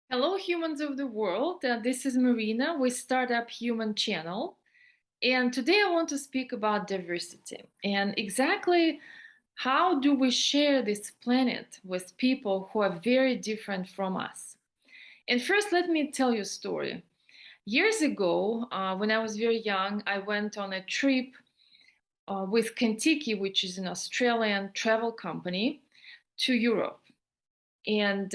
Hello, humans of the world. This is Marina with Startup Human Channel. And today I want to speak about diversity and exactly how do we share this planet with people who are very different from us. And first, let me tell you a story. Years ago, when I was very young, I went on a trip with Contiki, which is an Australian travel company, to Europe. And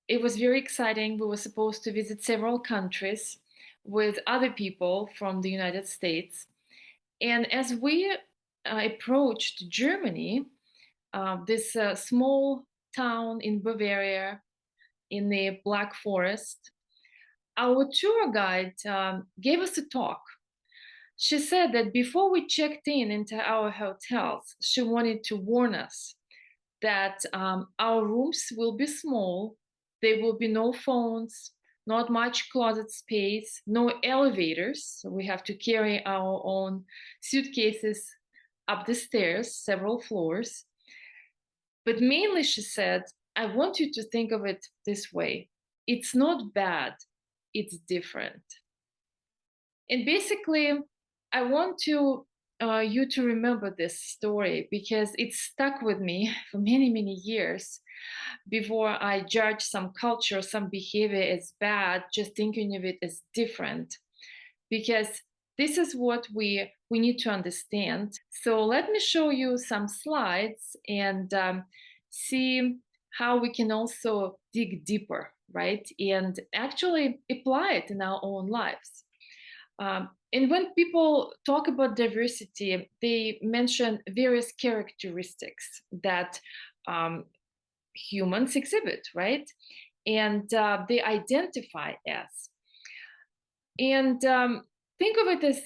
it was very exciting. We were supposed to visit several countries with other people from the United States. And as we approached Germany, this small town in Bavaria in the Black Forest, our tour guide gave us a talk. She said that before we checked in into our hotels, she wanted to warn us that our rooms will be small. There will be no phones, not much closet space, no elevators. So we have to carry our own suitcases up the stairs, several floors. But mainly, she said, I want you to think of it this way: it's not bad, it's different. And basically, I want you to remember this story because it stuck with me for many, many years before I judge some culture, some behavior as bad, just thinking of it as different. Because this is what we need to understand. So let me show you some slides and see how we can also dig deeper, right? And actually apply it in our own lives. And when people talk about diversity, they mention various characteristics that um, humans exhibit, right? And they identify as. And think of it as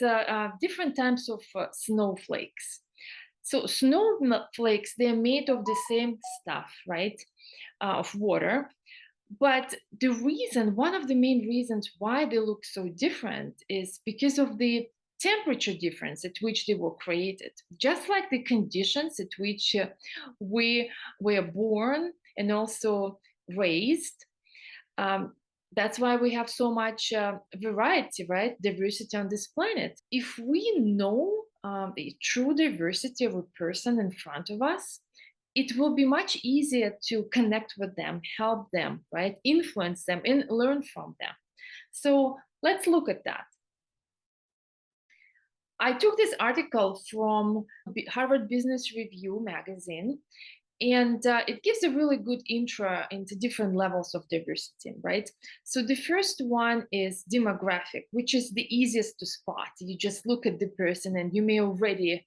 different types of snowflakes. So snowflakes, they're made of the same stuff, right? Of water. But the reason, one of the main reasons why they look so different is because of the temperature difference at which they were created. Just like the conditions at which we were born and also raised. Um, that's why we have so much variety, right? Diversity on this planet. If we know the true diversity of a person in front of us, it will be much easier to connect with them, help them, right? Influence them and learn from them. So let's look at that. I took this article from Harvard Business Review magazine, and it gives a really good intro into different levels of diversity, right? So the first one is demographic, which is the easiest to spot. You just look at the person and you may already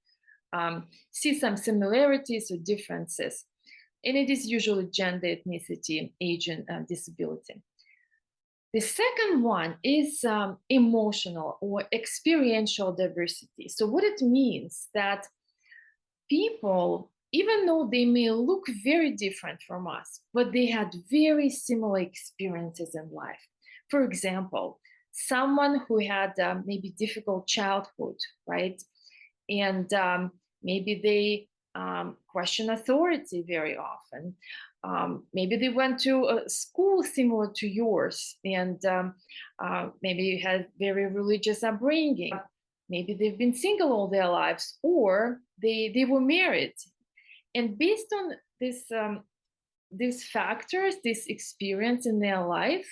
see some similarities or differences. And it is usually gender, ethnicity, age, and disability. The second one is emotional or experiential diversity. So what it means that people, even though they may look very different from us, but they had very similar experiences in life. For example, someone who had maybe difficult childhood, right? And maybe they question authority very often. Maybe they went to a school similar to yours, and maybe you had very religious upbringing. Maybe they've been single all their lives, or they were married. And based on these factors, this experience in their life,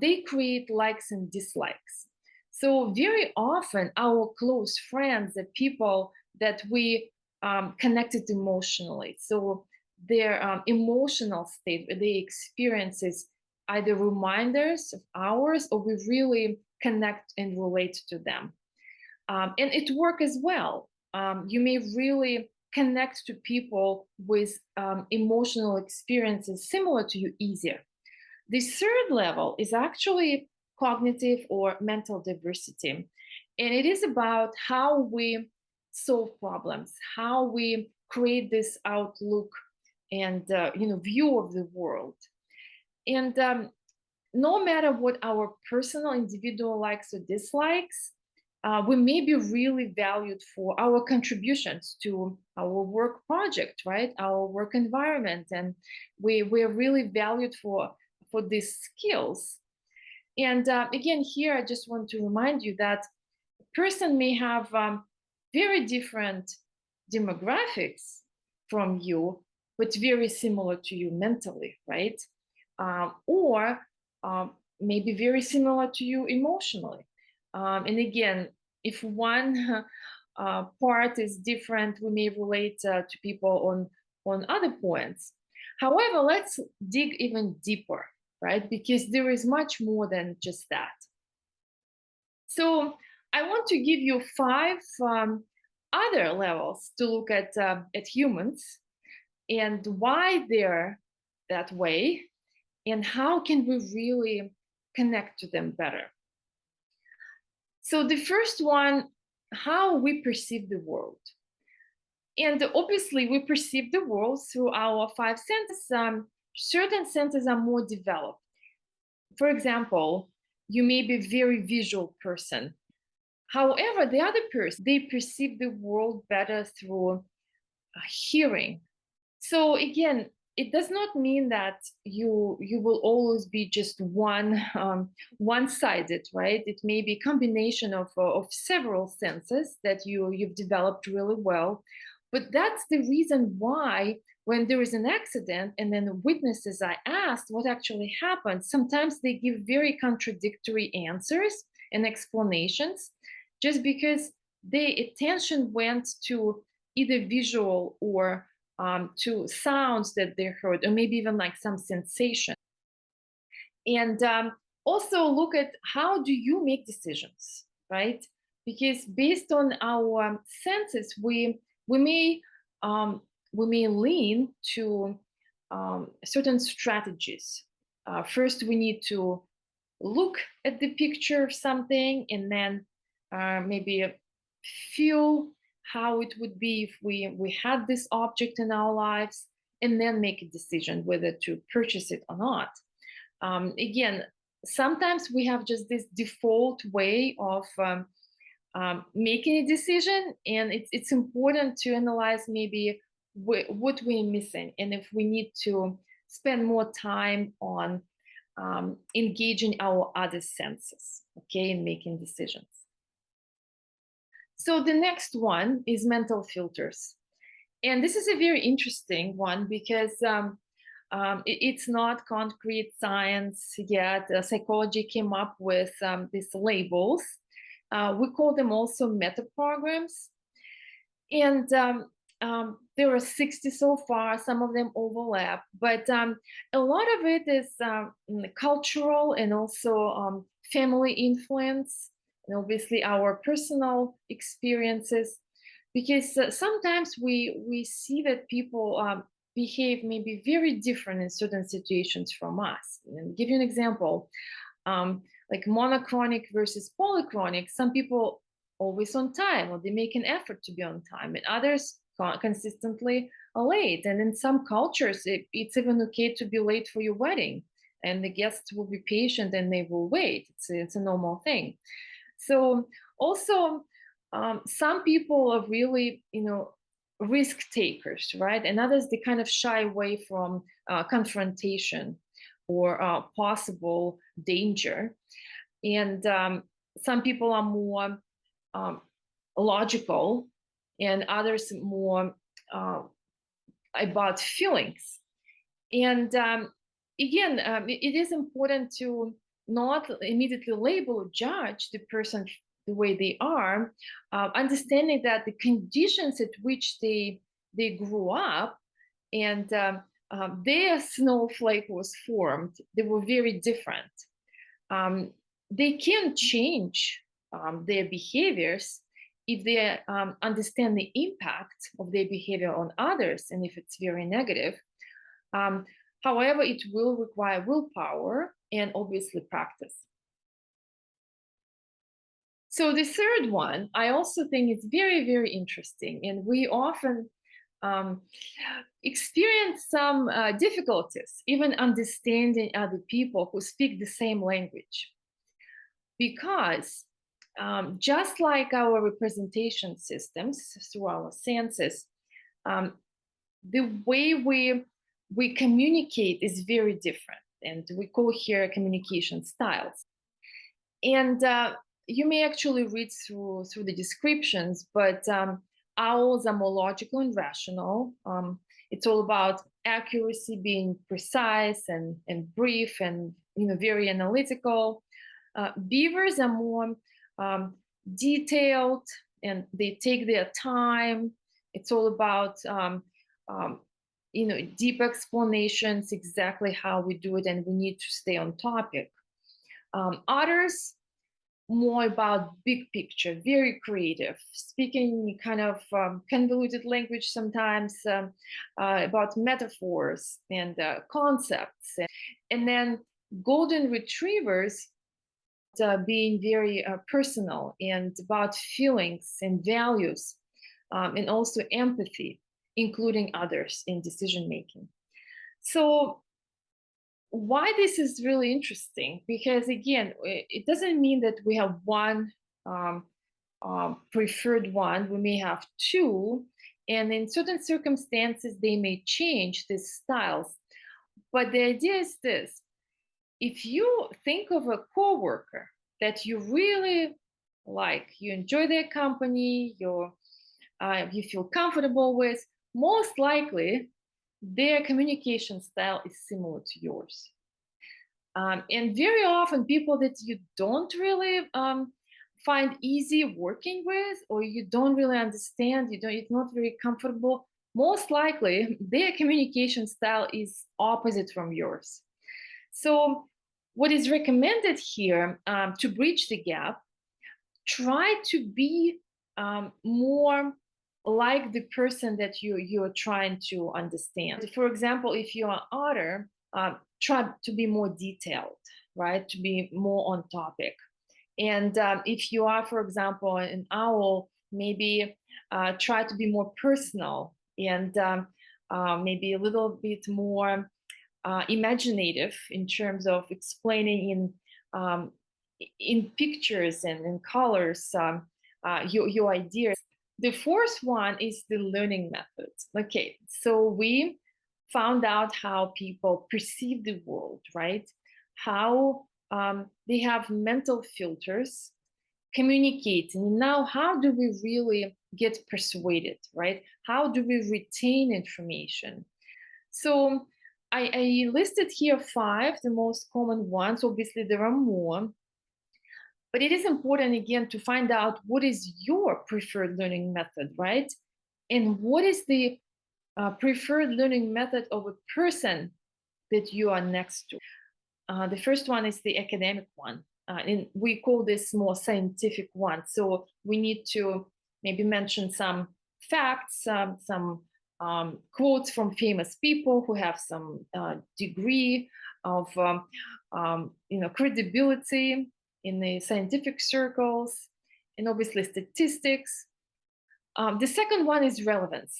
they create likes and dislikes. So very often, our close friends, the people that we connected emotionally, so their emotional state, the experiences, either reminders of ours, or we really connect and relate to them. And it work as well. You may really connect to people with emotional experiences similar to you easier. The third level is actually cognitive or mental diversity. And it is about how we solve problems, how we create this outlook and view of the world. And no matter what our personal individual likes or dislikes, we may be really valued for our contributions to our work project, right? Our work environment. And we're really valued for these skills. And again, here I just want to remind you that a person may have very different demographics from you, but very similar to you mentally, right? Or maybe very similar to you emotionally. And again, if one part is different, we may relate to people on other points. However, let's dig even deeper, right? Because there is much more than just that. So I want to give you 5 other levels to look at humans and why they're that way, and how can we really connect to them better. So the first one, how we perceive the world. And obviously, we perceive the world through our 5 senses. Certain senses are more developed. For example, you may be a very visual person. However, the other person, they perceive the world better through hearing. So again, it does not mean that you will always be just one-sided, right? It may be a combination of several senses that you've developed really well. But that's the reason why when there is an accident and then the witnesses are asked what actually happened, sometimes they give very contradictory answers and explanations just because their attention went to either visual or to sounds that they heard, or maybe even like some sensation. And also look at how do you make decisions, right? Because based on our senses, we may lean to certain strategies. First, we need to look at the picture of something, and then maybe feel how it would be if we had this object in our lives, and then make a decision whether to purchase it or not. Again, sometimes we have just this default way of making a decision, and it's important to analyze maybe what we're missing, and if we need to spend more time on engaging our other senses, okay, in making decisions. So the next one is mental filters. And this is a very interesting one because it's not concrete science yet. Psychology came up with these labels. We call them also meta programs. And there are 60 so far, some of them overlap, but a lot of it is cultural and also family influence, and obviously our personal experiences, because sometimes we see that people behave maybe very different in certain situations from us. And give you an example, like monochronic versus polychronic. Some people always on time, or they make an effort to be on time, and others consistently are late. And in some cultures, it's even okay to be late for your wedding, and the guests will be patient and they will wait. It's a normal thing. So also, some people are really, risk takers, right? And others, they kind of shy away from confrontation or possible danger. And some people are more logical, and others more about feelings. And again, it is important to not immediately label or judge the person the way they are, understanding that the conditions at which they grew up and their snowflake was formed, they were very different. They can change their behaviors if they understand the impact of their behavior on others, and if it's very negative. However, it will require willpower and obviously practice. So the third one, I also think is very, very interesting, and we often experience some difficulties even understanding other people who speak the same language. Because just like our representation systems through our senses, the way we communicate is very different. and we call here communication styles. And you may actually read through the descriptions, but owls are more logical and rational. It's all about accuracy, being precise and brief, and very analytical. Beavers are more um, detailed, and they take their time. It's all about um, deep explanations, exactly how we do it, and we need to stay on topic. Others more about big picture, very creative, speaking kind of convoluted language sometimes, about metaphors and concepts. And then golden retrievers being very personal and about feelings and values, and also empathy, including others in decision making. So why this is really interesting, because again, it doesn't mean that we have one um, preferred one. We may have two, and in certain circumstances they may change these styles. But the idea is this: if you think of a coworker that you really like, you enjoy their company, you feel comfortable with, most likely their communication style is similar to yours. And very often, people that you don't really find easy working with, or you don't really understand, it's not very comfortable, most likely their communication style is opposite from yours. So, what is recommended here, to bridge the gap, try to be more like the person that you're trying to understand. For example, if you're an otter, try to be more detailed, right? To be more on topic. And if you are, for example, an owl, maybe try to be more personal and maybe a little bit more imaginative in terms of explaining in pictures and in colors your ideas. The fourth one is the learning method. Okay, so we found out how people perceive the world, right? How they have mental filters, communicating. Now, how do we really get persuaded, right? How do we retain information? So I listed here five, the most common ones. Obviously, there are more. But it is important, again, to find out what is your preferred learning method, right? And what is the preferred learning method of a person that you are next to. The first one is the academic one, and we call this more scientific one. So we need to maybe mention some facts, some quotes from famous people who have some degree of credibility in the scientific circles, and obviously statistics. The second one is relevance.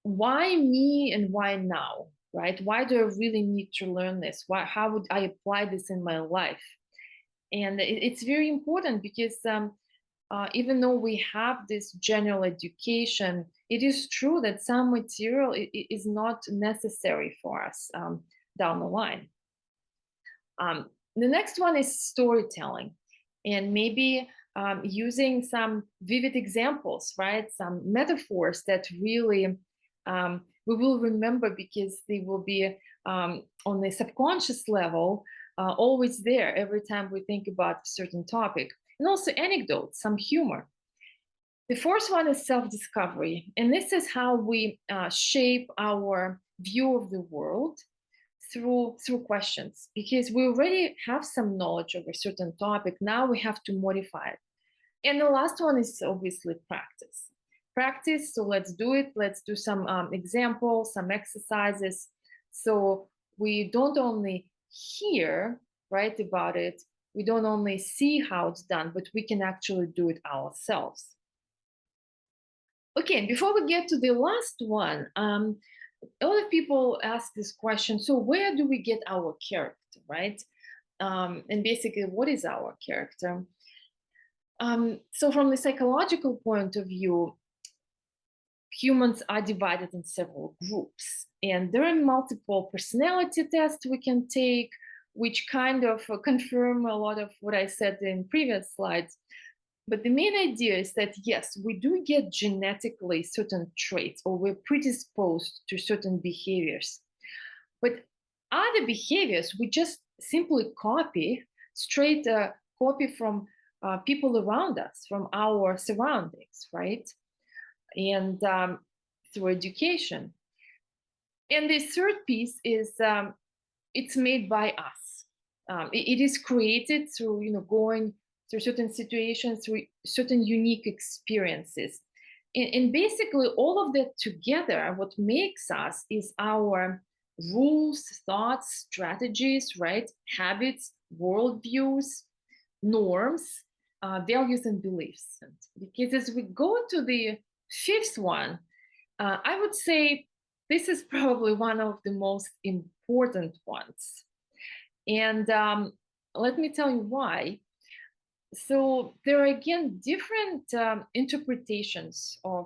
Why me and why now, right? Why do I really need to learn this? How would I apply this in my life? And it's very important because even though we have this general education, it is true that some material is not necessary for us down the line. The next one is storytelling, and maybe using some vivid examples, right? Some metaphors that really we will remember because they will be on the subconscious level, always there every time we think about a certain topic. And also anecdotes, some humor. The fourth one is self-discovery, and this is how we shape our view of the world through questions, because we already have some knowledge of a certain topic. Now we have to modify it. And the last one is obviously practice. So let's do it. Let's do some examples, some exercises, so we don't only hear, right, about it, we don't only see how it's done, but we can actually do it ourselves. Okay, before we get to the last one, a lot of people ask this question: so where do we get our character, right? And basically, what is our character? So from the psychological point of view, humans are divided in several groups, and there are multiple personality tests we can take, which kind of confirm a lot of what I said in previous slides. But the main idea is that yes, we do get genetically certain traits, or we're predisposed to certain behaviors. But other behaviors we just simply copy, straight copy from people around us, from our surroundings, right? And through education. And the third piece is it's made by us. It is created through going through certain situations, through certain unique experiences. And basically all of that together, what makes us is our rules, thoughts, strategies, right? Habits, worldviews, norms, values, and beliefs. Because as we go to the fifth one, I would say this is probably one of the most important ones. And let me tell you why. So there are again different interpretations of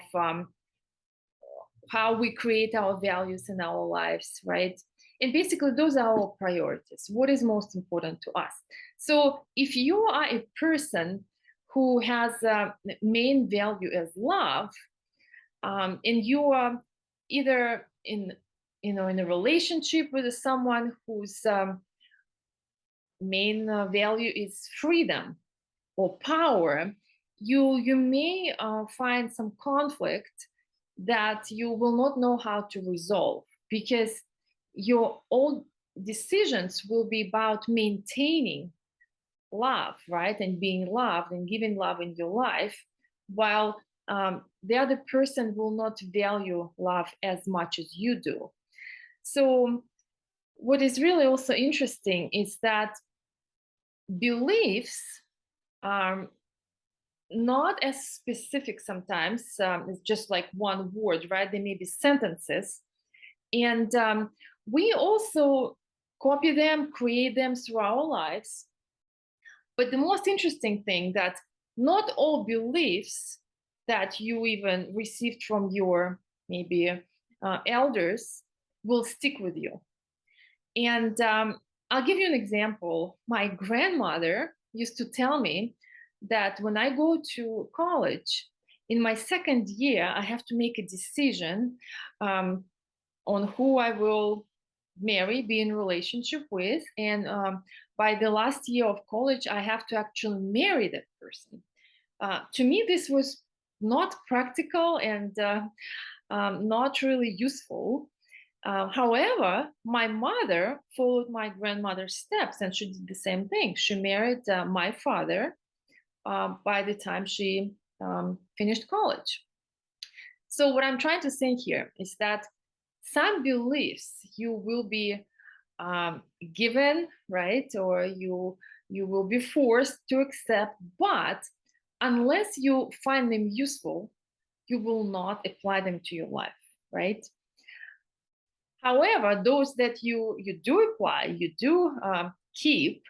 how we create our values in our lives, right? And basically, those are our priorities. What is most important to us? So if you are a person who has a main value as love, and you are either in in a relationship with someone whose main value is freedom or power, you may find some conflict that you will not know how to resolve, because your all decisions will be about maintaining love, right? And being loved and giving love in your life, while the other person will not value love as much as you do. So what is really also interesting is that beliefs are not as specific sometimes. It's just like one word, right? They may be sentences. And we also copy them, create them through our lives. But the most interesting thing that not all beliefs that you even received from your maybe elders will stick with you. And I'll give you an example. My grandmother used to tell me that when I go to college, in my second year, I have to make a decision on who I will marry, be in relationship with, and by the last year of college, I have to actually marry that person. To me, this was not practical and not really useful. However, my mother followed my grandmother's steps, and she did the same thing. She married my father by the time she finished college. So what I'm trying to say here is that some beliefs you will be given, right, or you will be forced to accept, but unless you find them useful, you will not apply them to your life, right? However, those that you do apply, you do keep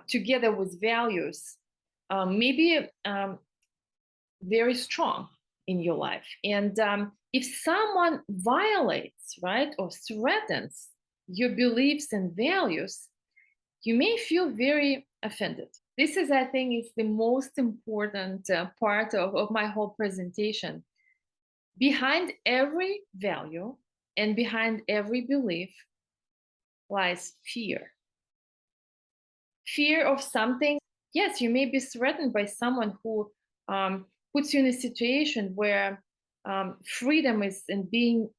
together with values, maybe very strong in your life. And if someone violates, right, or threatens your beliefs and values, you may feel very offended. This is, I think, is the most important part of my whole presentation. Behind every value and behind every belief lies fear. Fear of something. Yes, you may be threatened by someone who puts you in a situation where freedom is and being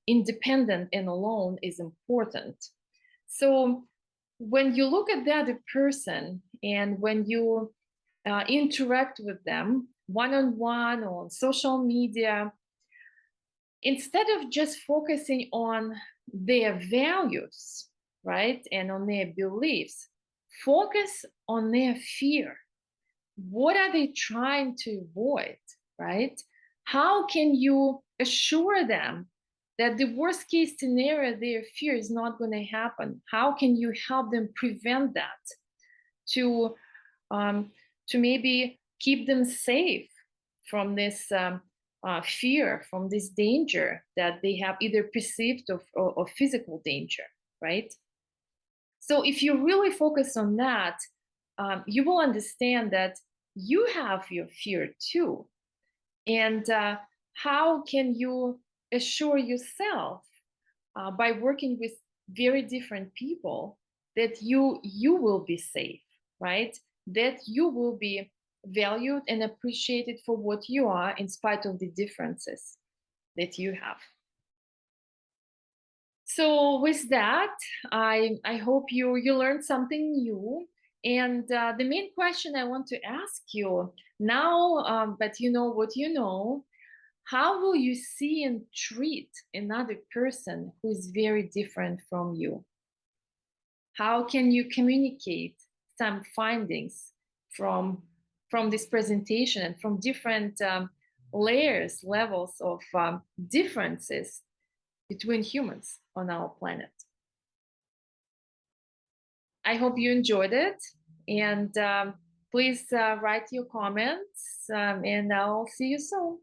independent and alone is important. So when you look at the other person and when you interact with them one-on-one or on social media, instead of just focusing on their values, right, and on their beliefs, focus on their fear. What are they trying to avoid, right? How can you assure them that the worst case scenario, their fear, is not going to happen? How can you help them prevent that, to maybe keep them safe from this fear from this danger that they have, either perceived or physical danger, right? So if you really focus on that, you will understand that you have your fear too. And how can you assure yourself by working with very different people that you will be safe, right? That you will be valued and appreciated for what you are in spite of the differences that you have. So with that, I hope you learned something new. And the main question I want to ask you now, that you know what you know, how will you see and treat another person who is very different from you? How can you communicate some findings from from this presentation and from different layers, levels of differences between humans on our planet? I hope you enjoyed it, and please write your comments, and I'll see you soon.